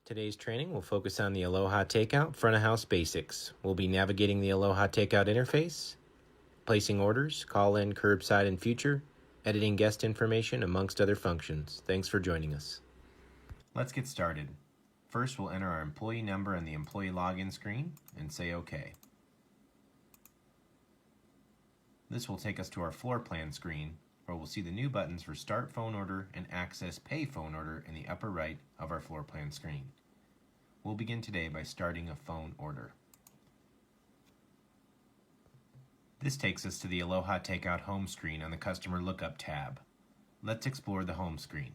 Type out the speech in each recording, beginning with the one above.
Today's training will focus on the Aloha Takeout front of house basics. We'll be navigating the Aloha Takeout interface, placing orders, call-in, curbside, and future, editing guest information, amongst other functions. Thanks for joining us. Let's get started. First, we'll enter our employee number on the employee login screen and say OK. This will take us to our floor plan screen, where we'll see the new buttons for Start Phone Order and Access Pay Phone Order in the upper right of our floor plan screen. We'll begin today by starting a phone order. This takes us to the Aloha Takeout home screen on the Customer Lookup tab. Let's explore the home screen.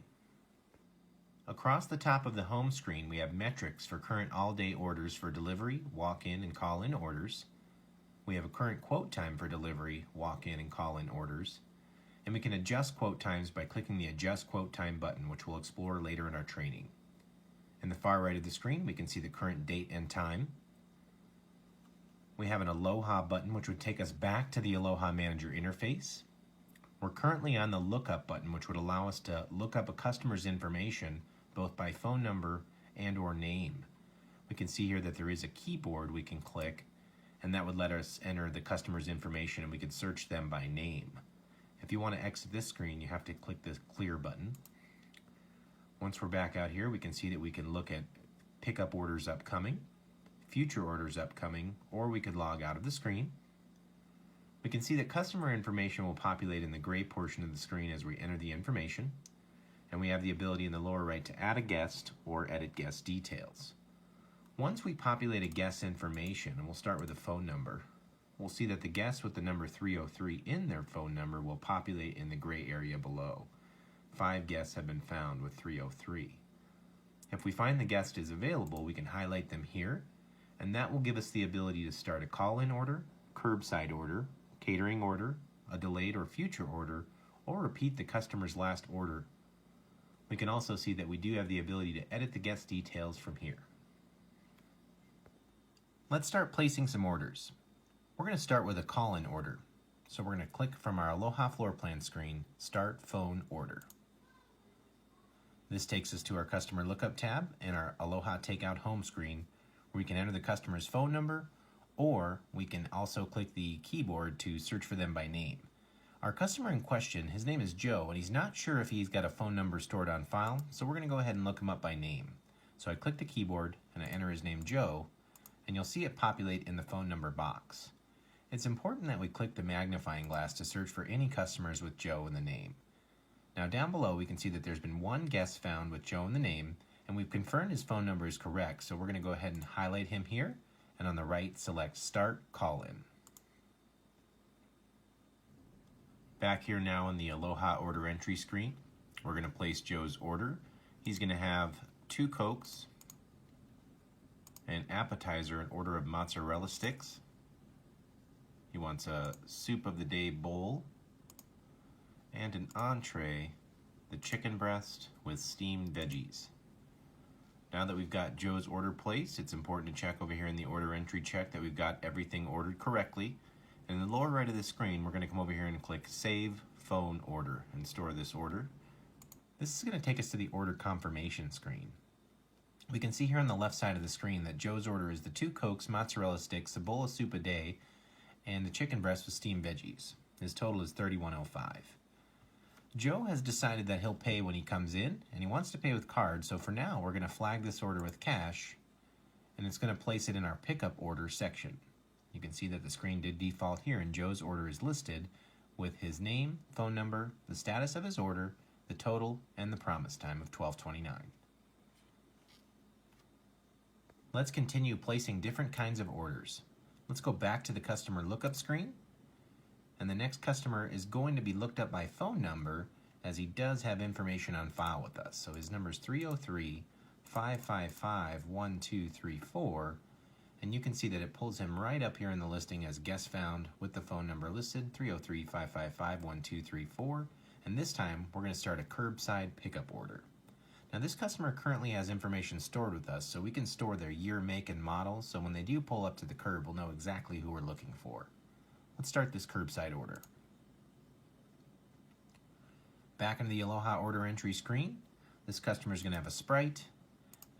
Across the top of the home screen, we have metrics for current all-day orders for delivery, walk-in, and call-in orders. We have a current quote time for delivery, walk-in, and call-in orders. And we can adjust quote times by clicking the Adjust Quote Time button, which we'll explore later in our training. In the far right of the screen, we can see the current date and time. We have an Aloha button, which would take us back to the Aloha Manager interface. We're currently on the Lookup button, which would allow us to look up a customer's information both by phone number and or name. We can see here that there is a keyboard we can click, and that would let us enter the customer's information, and we could search them by name. If you want to exit this screen, you have to click this Clear button. Once we're back out here, we can see that we can look at pickup orders upcoming, future orders upcoming, or we could log out of the screen. We can see that customer information will populate in the gray portion of the screen as we enter the information, and we have the ability in the lower right to add a guest or edit guest details. Once we populate a guest's information, and we'll start with a phone number, we'll see that the guest with the number 303 in their phone number will populate in the gray area below. 5 guests have been found with 303. If we find the guest is available, we can highlight them here, and that will give us the ability to start a call-in order, curbside order, catering order, a delayed or future order, or repeat the customer's last order. We can also see that we do have the ability to edit the guest details from here. Let's start placing some orders. We're going to start with a call-in order. So we're going to click from our Aloha floor plan screen, Start Phone Order. This takes us to our Customer Lookup tab and our Aloha Takeout home screen, where we can enter the customer's phone number, or we can also click the keyboard to search for them by name. Our customer in question, his name is Joe, and he's not sure if he's got a phone number stored on file, so we're going to go ahead and look him up by name. So I click the keyboard and I enter his name Joe, and you'll see it populate in the phone number box. It's important that we click the magnifying glass to search for any customers with Joe in the name. Now down below we can see that there's been one guest found with Joe in the name, and we've confirmed his phone number is correct, so we're going to go ahead and highlight him here, and on the right select Start Call-In. Back here now in the Aloha Order Entry screen, we're going to place Joe's order. He's going to have 2 Cokes, an appetizer, an order of mozzarella sticks. He wants a soup of the day bowl, and an entree, the chicken breast with steamed veggies. Now that we've got Joe's order placed, it's important to check over here in the order entry check that we've got everything ordered correctly. And in the lower right of the screen, we're going to come over here and click Save Phone Order and store this order. This is going to take us to the order confirmation screen. We can see here on the left side of the screen that Joe's order is the 2 Cokes, mozzarella sticks, a bowl of soup a day, and the chicken breast with steamed veggies. His total is $31.05. Joe has decided that he'll pay when he comes in, and he wants to pay with card, so for now we're going to flag this order with cash, and it's going to place it in our pickup order section. You can see that the screen did default here, and Joe's order is listed with his name, phone number, the status of his order, the total, and the promise time of 12:29. Let's continue placing different kinds of orders. Let's go back to the Customer Lookup screen, and the next customer is going to be looked up by phone number, as he does have information on file with us. So his number is 303-555-1234, and you can see that it pulls him right up here in the listing as guest found with the phone number listed, 303-555-1234, and this time we're going to start a curbside pickup order. Now this customer currently has information stored with us, so we can store their year, make, and model, so when they do pull up to the curb, we'll know exactly who we're looking for. Let's start this curbside order. Back into the Aloha Order Entry screen, this customer is going to have a Sprite,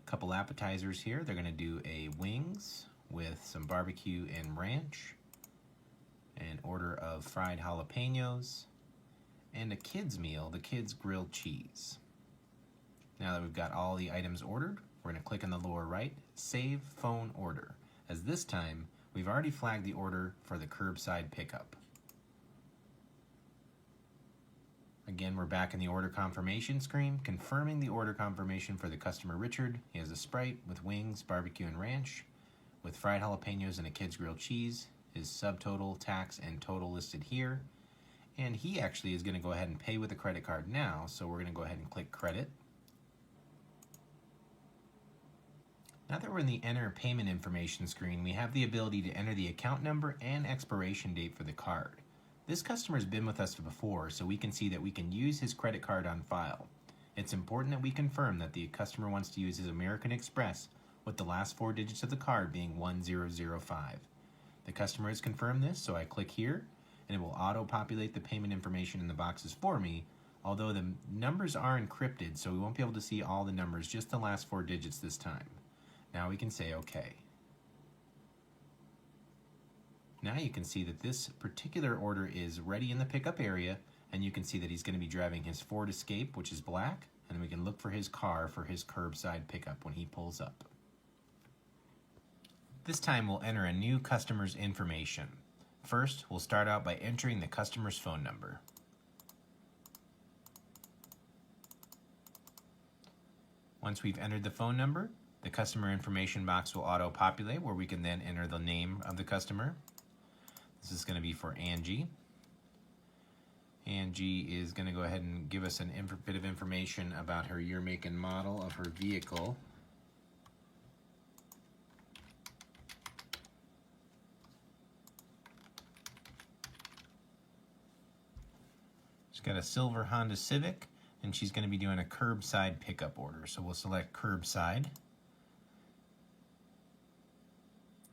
couple appetizers here. They're going to do a wings with some barbecue and ranch, an order of fried jalapenos, and a kids meal, the kids grilled cheese. Now that we've got all the items ordered, we're going to click in the lower right, Save Phone Order, as this time we've already flagged the order for the curbside pickup. Again, we're back in the order confirmation screen, confirming the order confirmation for the customer Richard. He has a Sprite with wings, barbecue, and ranch, with fried jalapenos and a kids grilled cheese. His subtotal, tax, and total listed here. And he actually is going to go ahead and pay with a credit card now, so we're going to go ahead and click credit. Now that we're in the enter payment information screen, we have the ability to enter the account number and expiration date for the card. This customer has been with us before, so we can see that we can use his credit card on file. It's important that we confirm that the customer wants to use his American Express with the last 4 digits of the card being 1005. The customer has confirmed this, so I click here and it will auto-populate the payment information in the boxes for me, although the numbers are encrypted, so we won't be able to see all the numbers, just the last 4 digits this time. Now we can say OK. Now you can see that this particular order is ready in the pickup area, and you can see that he's going to be driving his Ford Escape, which is black, and we can look for his car for his curbside pickup when he pulls up. This time we'll enter a new customer's information. First, we'll start out by entering the customer's phone number. Once we've entered the phone number, the customer information box will auto-populate where we can then enter the name of the customer. This is going to be for Angie. Angie is going to go ahead and give us a bit of information about her year, make, and model of her vehicle. She's got a silver Honda Civic, and she's going to be doing a curbside pickup order. So we'll select curbside.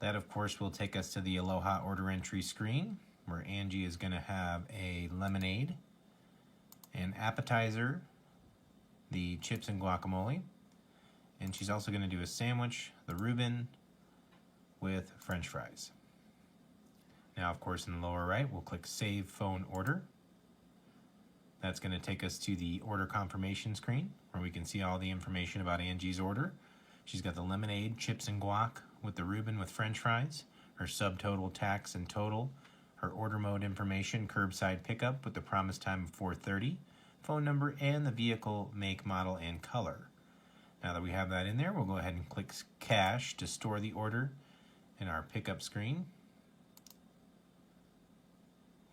That, of course, will take us to the Aloha order entry screen, where Angie is going to have a lemonade, an appetizer, the chips and guacamole, and she's also going to do a sandwich, the Reuben, with French fries. Now, of course, in the lower right, we'll click Save Phone Order. That's going to take us to the order confirmation screen, where we can see all the information about Angie's order. She's got the lemonade, chips and guac with the Reuben with French fries, her subtotal, tax, and total, her order mode information, curbside pickup with the promised time of 4:30, phone number, and the vehicle, make, model, and color. Now that we have that in there, we'll go ahead and click Cash to store the order in our pickup screen.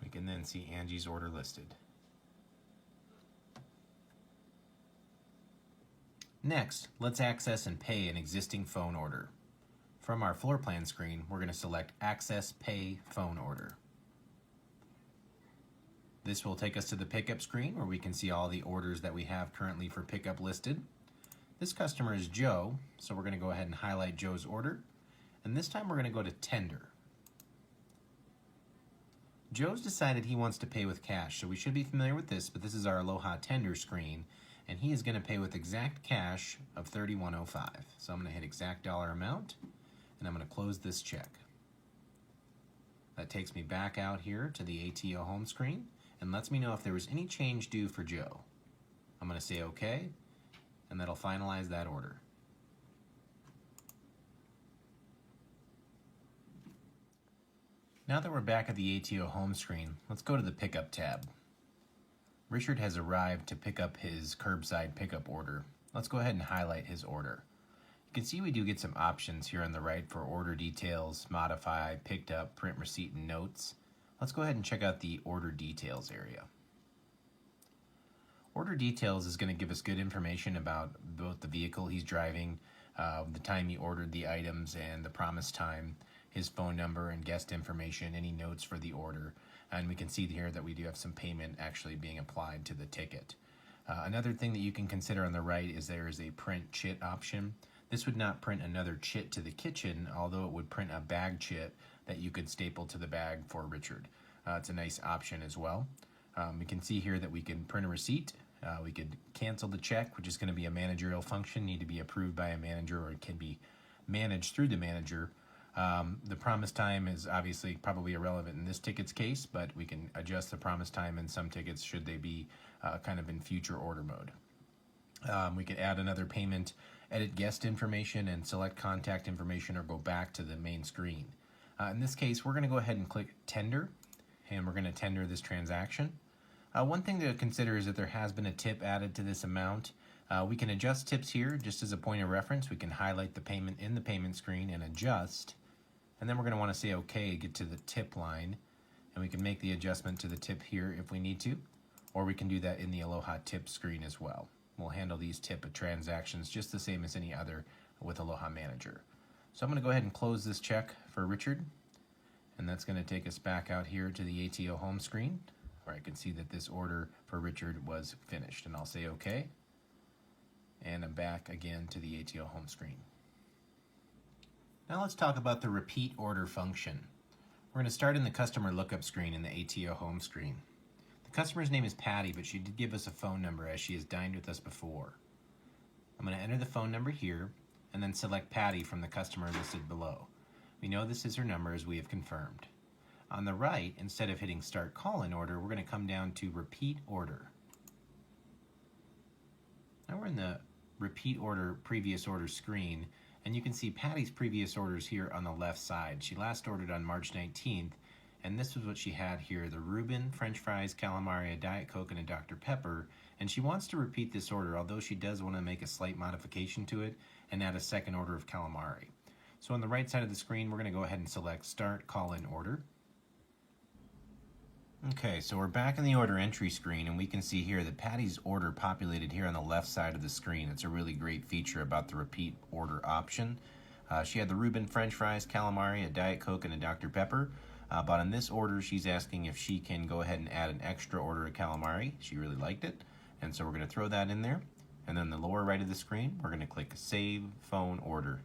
We can then see Angie's order listed. Next, let's access and pay an existing phone order. From our floor plan screen, we're going to select Access Pay Phone Order. This will take us to the pickup screen where we can see all the orders that we have currently for pickup listed. This customer is Joe, so we're going to go ahead and highlight Joe's order. And this time we're going to go to Tender. Joe's decided he wants to pay with cash, so we should be familiar with this, but this is our Aloha Tender screen, and he is going to pay with exact cash of $31.05. So I'm going to hit exact dollar amount, and I'm going to close this check. That takes me back out here to the ATO home screen and lets me know if there was any change due for Joe. I'm going to say OK, and that'll finalize that order. Now that we're back at the ATO home screen, let's go to the Pickup tab. Richard has arrived to pick up his curbside pickup order. Let's go ahead and highlight his order. You can see we do get some options here on the right for order details, modify, picked up, print receipt, and notes. Let's go ahead and check out the order details area. Order details is going to give us good information about both the vehicle he's driving, the time he ordered the items and the promised time, his phone number and guest information, any notes for the order, and we can see here that we do have some payment actually being applied to the ticket. Another thing that you can consider on the right is there is a print chit option. This would not print another chit to the kitchen, although it would print a bag chit that you could staple to the bag for Richard. It's a nice option as well. We can see here that we can print a receipt We could cancel the check, which is going to be a managerial function, need to be approved by a manager, or it can be managed through the manager. The promise time is obviously probably irrelevant in this ticket's case, but we can adjust the promise time in some tickets should they be kind of in future order mode. We could add another payment, edit guest information, and select contact information, or go back to the main screen. In this case, we're going to go ahead and click Tender, and we're going to tender this transaction. One thing to consider is that there has been a tip added to this amount. We can adjust tips here just as a point of reference. We can highlight the payment in the payment screen and adjust. And then we're going to want to say OK, get to the tip line. And we can make the adjustment to the tip here if we need to. Or we can do that in the Aloha tip screen as well. We'll handle these tip transactions just the same as any other with Aloha Manager. So I'm going to go ahead and close this check for Richard. And that's going to take us back out here to the ATO home screen, where I can see that this order for Richard was finished. And I'll say OK. And I'm back again to the ATO home screen. Now let's talk about the repeat order function. We're going to start in the customer lookup screen in the ATO home screen. The customer's name is Patty, but she did give us a phone number as she has dined with us before. I'm going to enter the phone number here and then select Patty from the customer listed below. We know this is her number as we have confirmed. On the right, instead of hitting Start Call-In Order, we're going to come down to Repeat Order. Now we're in the Repeat Order Previous Order screen, and you can see Patty's previous orders here on the left side. She last ordered on March 19th, and this was what she had here: the Reuben, French fries, calamari, a Diet Coke, and a Dr. Pepper. And she wants to repeat this order, although she does want to make a slight modification to it and add a second order of calamari. So on the right side of the screen, we're going to go ahead and select Start Call-In Order. Okay, so we're back in the order entry screen, and we can see here that Patty's order populated here on the left side of the screen. It's a really great feature about the repeat order option. She had the Reuben French fries, calamari, a Diet Coke, and a Dr. Pepper. But on this order, she's asking if she can go ahead and add an extra order of calamari. She really liked it, and so we're going to throw that in there. And then the lower right of the screen, we're going to click Save Phone Order.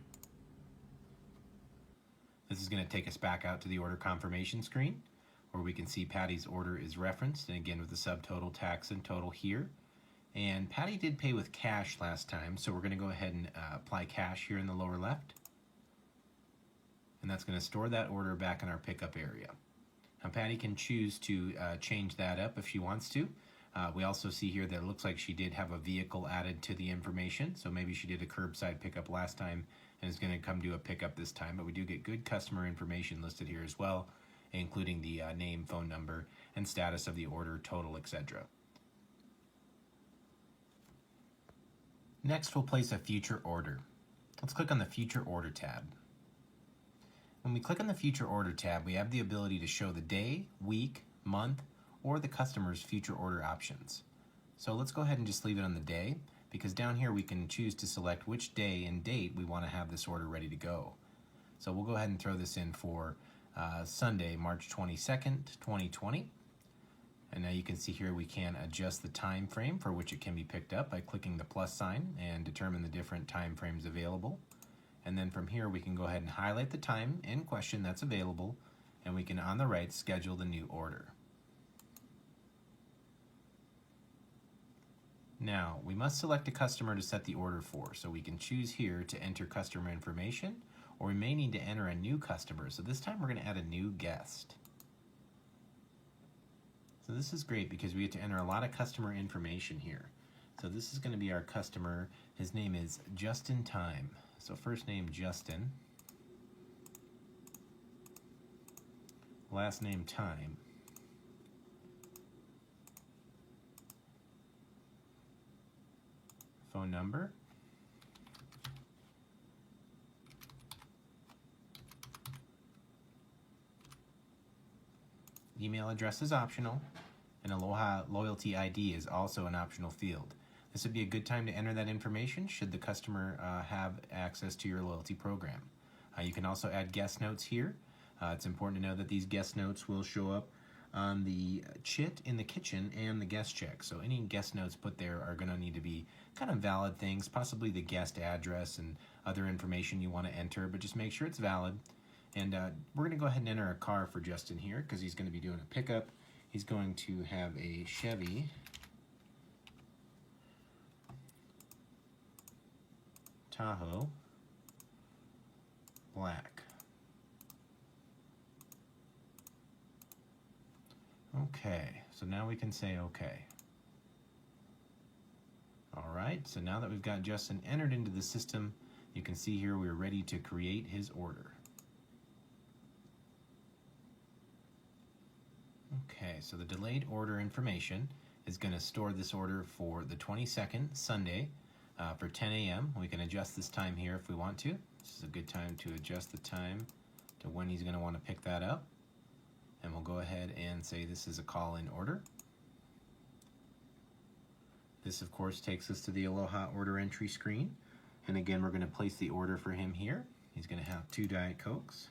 This is going to take us back out to the order confirmation screen, where we can see Patty's order is referenced, and again with the subtotal, tax, and total here. And Patty did pay with cash last time, so we're going to go ahead and apply cash here in the lower left. And that's going to store that order back in our pickup area. Now Patty can choose to change that up if she wants to. We also see here that it looks like she did have a vehicle added to the information, so maybe she did a curbside pickup last time and is going to come do a pickup this time. But we do get good customer information listed here as well, including the name, phone number, and status of the order, total, etc. Next, we'll place a future order. Let's click on the Future Order tab. When we click on the Future Order tab, we have the ability to show the day, week, month, or the customer's future order options. So let's go ahead and just leave it on the day, because down here we can choose to select which day and date we want to have this order ready to go. So we'll go ahead and throw this in for Sunday, March 22nd, 2020. And now you can see here we can adjust the time frame for which it can be picked up by clicking the plus sign and determine the different time frames available. And then from here we can go ahead and highlight the time in question that's available, and we can on the right schedule the new order. Now we must select a customer to set the order for, so we can choose here to enter customer information, or we may need to enter a new customer. So this time we're going to add a new guest. So this is great because we get to enter a lot of customer information here. So this is going to be our customer. His name is Justin Time. So first name Justin, last name Time, phone number, email address is optional, and Aloha Loyalty ID is also an optional field. This would be a good time to enter that information should the customer have access to your loyalty program. You can also add guest notes here. It's important to know that these guest notes will show up on the chit in the kitchen and the guest check. So any guest notes put there are going to need to be kind of valid things, possibly the guest address and other information you want to enter, but just make sure it's valid. And we're going to go ahead and enter a car for Justin here because he's going to be doing a pickup. He's going to have a Chevy Tahoe black. Okay, so now we can say okay. All right, so now that we've got Justin entered into the system, you can see here we're ready to create his order. Okay, so the delayed order information is going to store this order for the 22nd, Sunday, for 10 a.m. We can adjust this time here if we want to. This is a good time to adjust the time to when he's going to want to pick that up. And we'll go ahead and say this is a call-in order. This, of course, takes us to the Aloha order entry screen. And again, we're going to place the order for him here. He's going to have 2 Diet Cokes.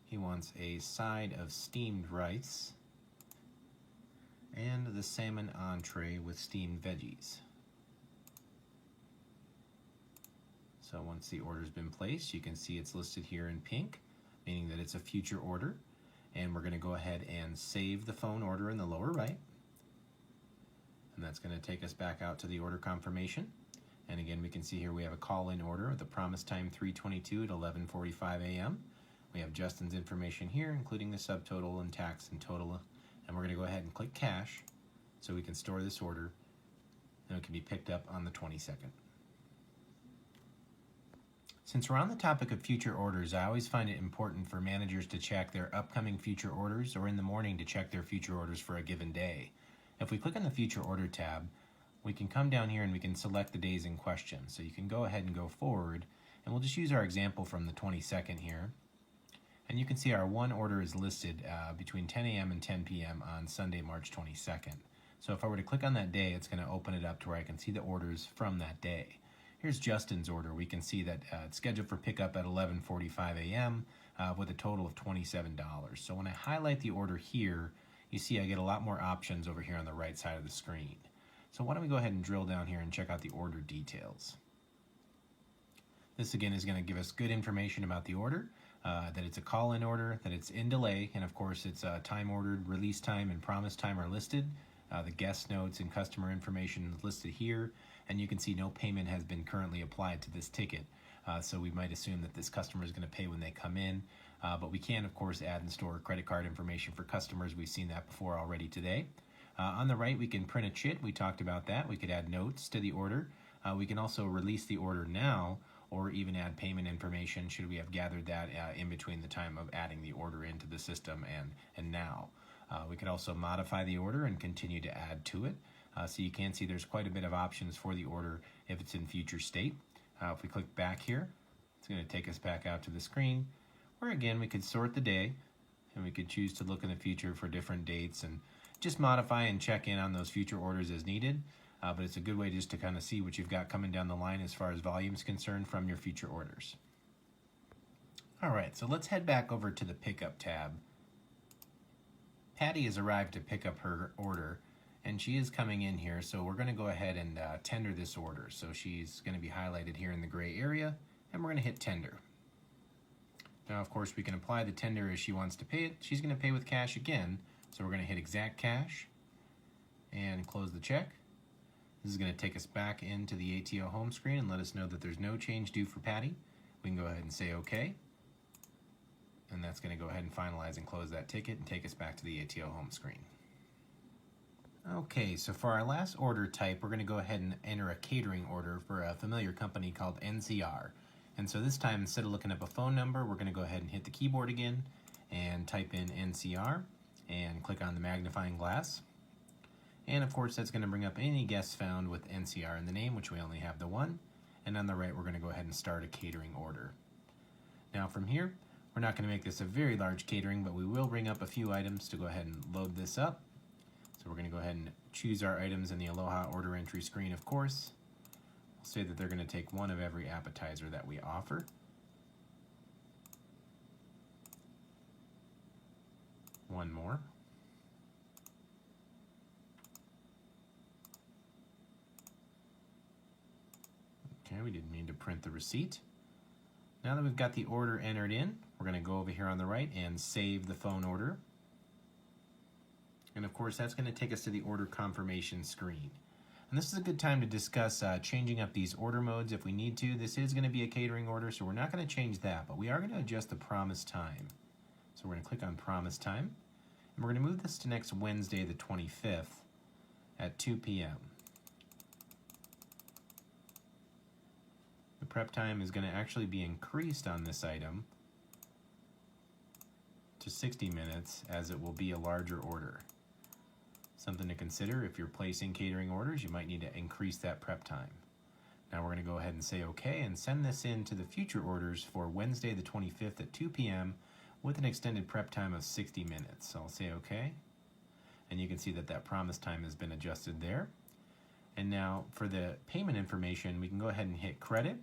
He wants a side of steamed rice and the salmon entree with steamed veggies. So once the order's been placed, you can see it's listed here in pink, meaning that it's a future order. And we're going to go ahead and save the phone order in the lower right. And that's going to take us back out to the order confirmation. And again, we can see here we have a call-in order with the promise time 3/22 at 11:45 a.m. We have Justin's information here, including the subtotal and tax and total. And we're going to go ahead and click cash so we can store this order and it can be picked up on the 22nd. Since we're on the topic of future orders, I always find it important for managers to check their upcoming future orders or in the morning to check their future orders for a given day. If we click on the future order tab, we can come down here and we can select the days in question. So you can go ahead and go forward, and we'll just use our example from the 22nd here. And you can see our one order is listed between 10 a.m. and 10 p.m. on Sunday, March 22nd. So if I were to click on that day, it's going to open it up to where I can see the orders from that day. Here's Justin's order. We can see that it's scheduled for pickup at 11:45 a.m. With a total of $27. So when I highlight the order here, you see I get a lot more options over here on the right side of the screen. So why don't we go ahead and drill down here and check out the order details. This again is going to give us good information about the order, that it's a call-in order, that it's in delay, and of course it's time ordered, release time, and promise time are listed. The guest notes and customer information is listed here, and you can see no payment has been currently applied to this ticket. So we might assume that this customer is going to pay when they come in, but we can of course add and store credit card information for customers. We've seen that before already today. On the right we can print a chit. We talked about that. We could add notes to the order. We can also release the order now, or even add payment information should we have gathered that in between the time of adding the order into the system and now. We could also modify the order and continue to add to it. So you can see there's quite a bit of options for the order if it's in future state. If we click back here, it's going to take us back out to the screen where again we could sort the day and we could choose to look in the future for different dates and just modify and check in on those future orders as needed. But it's a good way just to kind of see what you've got coming down the line as far as volume is concerned from your future orders. Alright, so let's head back over to the pickup tab. Patty has arrived to pick up her order, and she is coming in here, so we're going to go ahead and tender this order. So she's going to be highlighted here in the gray area, and we're going to hit tender. Now, of course, we can apply the tender as she wants to pay it. She's going to pay with cash again, so we're going to hit exact cash and close the check. This is going to take us back into the ATO home screen and let us know that there's no change due for Patty. We can go ahead and say OK. And that's going to go ahead and finalize and close that ticket and take us back to the ATO home screen. Okay, so for our last order type, we're going to go ahead and enter a catering order for a familiar company called NCR. And so this time, instead of looking up a phone number, we're going to go ahead and hit the keyboard again and type in NCR and click on the magnifying glass. And of course, that's going to bring up any guests found with NCR in the name, which we only have the one. And on the right, we're going to go ahead and start a catering order. Now from here, we're not going to make this a very large catering, but we will bring up a few items to go ahead and load this up. So we're going to go ahead and choose our items in the Aloha order entry screen, of course. We'll say that they're going to take one of every appetizer that we offer. One more. Okay, we didn't mean to print the receipt. Now that we've got the order entered in, we're going to go over here on the right and save the phone order. And of course, that's going to take us to the order confirmation screen. And this is a good time to discuss changing up these order modes if we need to. This is going to be a catering order, so we're not going to change that, but we are going to adjust the promise time. So we're going to click on promise time, and we're going to move this to next Wednesday the 25th at 2 p.m. The prep time is going to actually be increased on this item to 60 minutes as it will be a larger order. Something to consider if you're placing catering orders, you might need to increase that prep time. Now we're going to go ahead and say OK and send this in to the future orders for Wednesday the 25th at 2 p.m. with an extended prep time of 60 minutes. So I'll say OK, and you can see that that promise time has been adjusted there. And now for the payment information, we can go ahead and hit credit.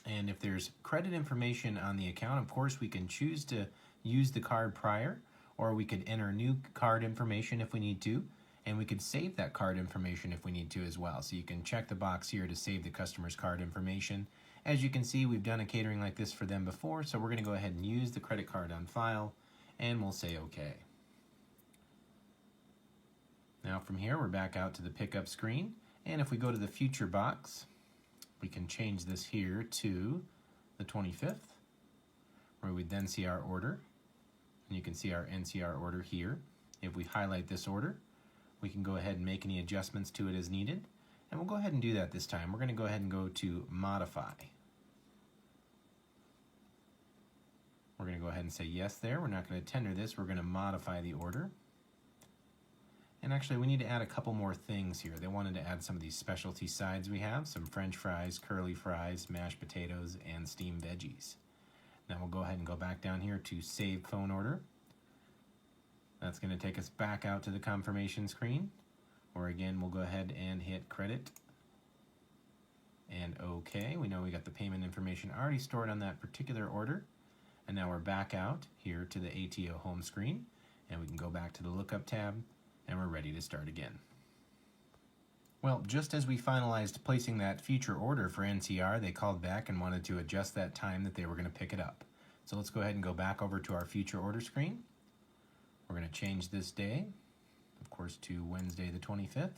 And if there's credit information on the account, of course we can choose to use the card prior, or we could enter new card information if we need to, and we could save that card information if we need to as well. So you can check the box here to save the customer's card information. As you can see, we've done a catering like this for them before, so we're going to go ahead and use the credit card on file, and we'll say OK. Now from here, we're back out to the pickup screen, and if we go to the future box, we can change this here to the 25th, where we then see our order. And you can see our NCR order here. If we highlight this order, we can go ahead and make any adjustments to it as needed. And we'll go ahead and do that this time. We're going to go ahead and go to Modify. We're going to go ahead and say yes there. We're not going to tender this. We're going to modify the order. And actually, we need to add a couple more things here. They wanted to add some of these specialty sides we have, some French fries, curly fries, mashed potatoes, and steamed veggies. Now we'll go ahead and go back down here to Save Phone Order. That's going to take us back out to the confirmation screen, or again, we'll go ahead and hit Credit and OK. We know we got the payment information already stored on that particular order. And now we're back out here to the ATO home screen, and we can go back to the Lookup tab, and we're ready to start again. Well, just as we finalized placing that future order for NCR, they called back and wanted to adjust that time that they were going to pick it up. So let's go ahead and go back over to our future order screen. We're going to change this day, of course, to Wednesday the 25th.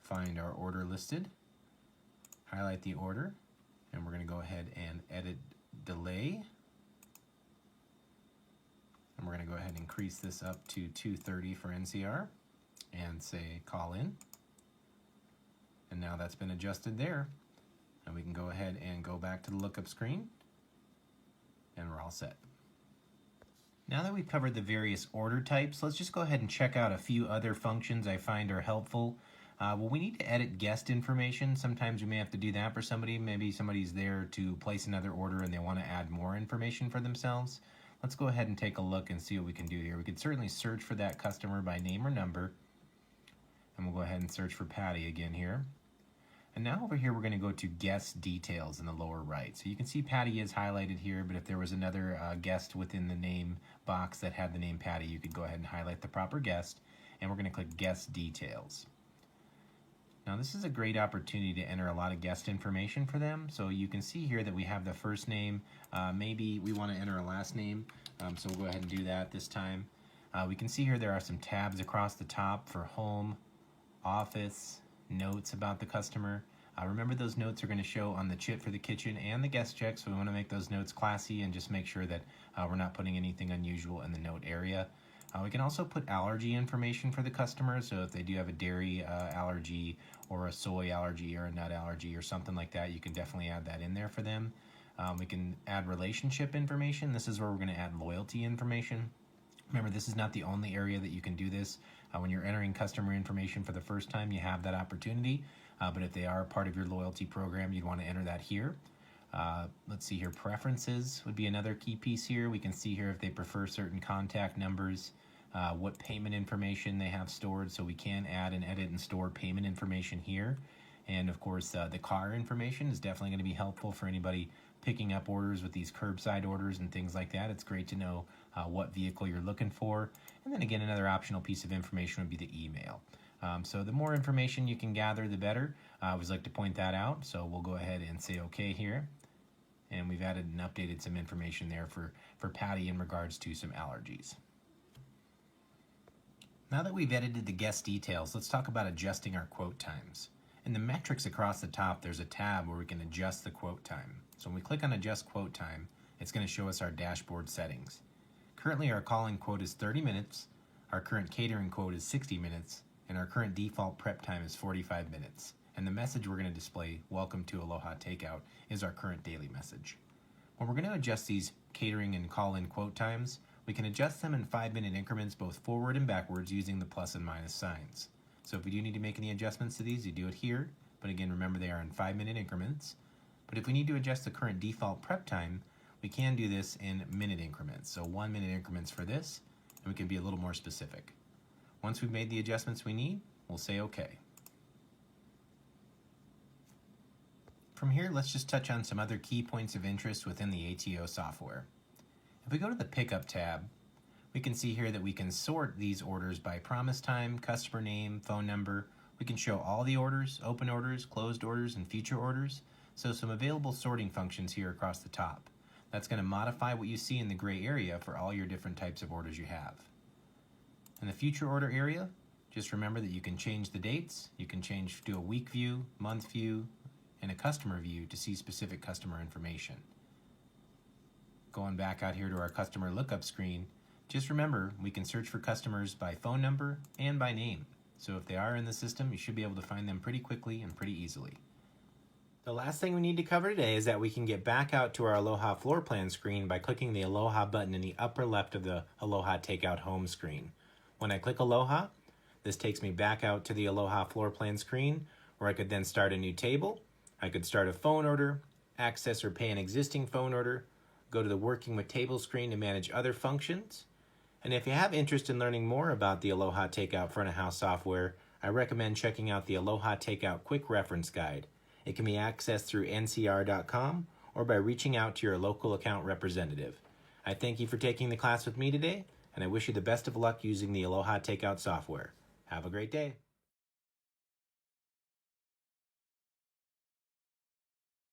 Find our order listed, highlight the order, and we're going to go ahead and edit delay. And we're going to go ahead and increase this up to 2:30 for NCR and say call in. And now that's been adjusted there. And we can go ahead and go back to the lookup screen, and we're all set. Now that we've covered the various order types, let's just go ahead and check out a few other functions I find are helpful. Well, we need to edit guest information. Sometimes we may have to do that for somebody. Maybe somebody's there to place another order and they want to add more information for themselves. Let's go ahead and take a look and see what we can do here. We could certainly search for that customer by name or number. And we'll go ahead and search for Patty again here. And now over here, we're going to go to guest details in the lower right. So you can see Patty is highlighted here, but if there was another guest within the name box that had the name Patty, you could go ahead and highlight the proper guest, and we're going to click guest details. Now this is a great opportunity to enter a lot of guest information for them. So you can see here that we have the first name. Maybe we want to enter a last name, so we'll go ahead and do that this time. We can see here there are some tabs across the top for home, office, notes about the customer. Remember, those notes are going to show on the chit for the kitchen and the guest check, so we want to make those notes classy and just make sure that we're not putting anything unusual in the note area. We can also put allergy information for the customer, so if they do have a dairy allergy or a soy allergy or a nut allergy or something like that, you can definitely add that in there for them. We can add relationship information. This is where we're going to add loyalty information. Remember, this is not the only area that you can do this. When you're entering customer information for the first time, you have that opportunity. But if they are a part of your loyalty program, you'd want to enter that here. Let's see here, preferences would be another key piece here. We can see here if they prefer certain contact numbers, what payment information they have stored, so we can add and edit and store payment information here. And of course, the car information is definitely going to be helpful for anybody picking up orders with these curbside orders and things like that. It's great to know what vehicle you're looking for. And then again, another optional piece of information would be the email. So the more information you can gather, the better. I always like to point that out. So we'll go ahead and say OK here. And we've added and updated some information there for Patty in regards to some allergies. Now that we've edited the guest details, let's talk about adjusting our quote times. In the metrics across the top, there's a tab where we can adjust the quote time. So when we click on adjust quote time, it's going to show us our dashboard settings. Currently our call-in quote is 30 minutes, our current catering quote is 60 minutes, and our current default prep time is 45 minutes. And the message we're going to display, welcome to Aloha Takeout, is our current daily message. When we're going to adjust these catering and call-in quote times, we can adjust them in 5-minute increments both forward and backwards using the plus and minus signs. So if we do need to make any adjustments to these, you do it here, but again remember they are in 5-minute increments. But if we need to adjust the current default prep time, we can do this in minute increments. So 1-minute increments for this, and we can be a little more specific. Once we've made the adjustments we need, we'll say OK. From here, let's just touch on some other key points of interest within the ATO software. If we go to the Pickup tab, we can see here that we can sort these orders by promise time, customer name, phone number. We can show all the orders, open orders, closed orders, and future orders. So some available sorting functions here across the top. That's going to modify what you see in the gray area for all your different types of orders you have. In the future order area, just remember that you can change the dates. You can do a week view, month view, and a customer view to see specific customer information. Going back out here to our customer lookup screen, just remember we can search for customers by phone number and by name. So if they are in the system, you should be able to find them pretty quickly and pretty easily. The last thing we need to cover today is that we can get back out to our Aloha floor plan screen by clicking the Aloha button in the upper left of the Aloha Takeout home screen. When I click Aloha, this takes me back out to the Aloha floor plan screen where I could then start a new table. I could start a phone order, access or pay an existing phone order, go to the Working with Tables screen to manage other functions. And if you have interest in learning more about the Aloha Takeout front of house software, I recommend checking out the Aloha Takeout Quick Reference Guide. It can be accessed through ncr.com or by reaching out to your local account representative. I thank you for taking the class with me today, and I wish you the best of luck using the Aloha Takeout software. Have a great day.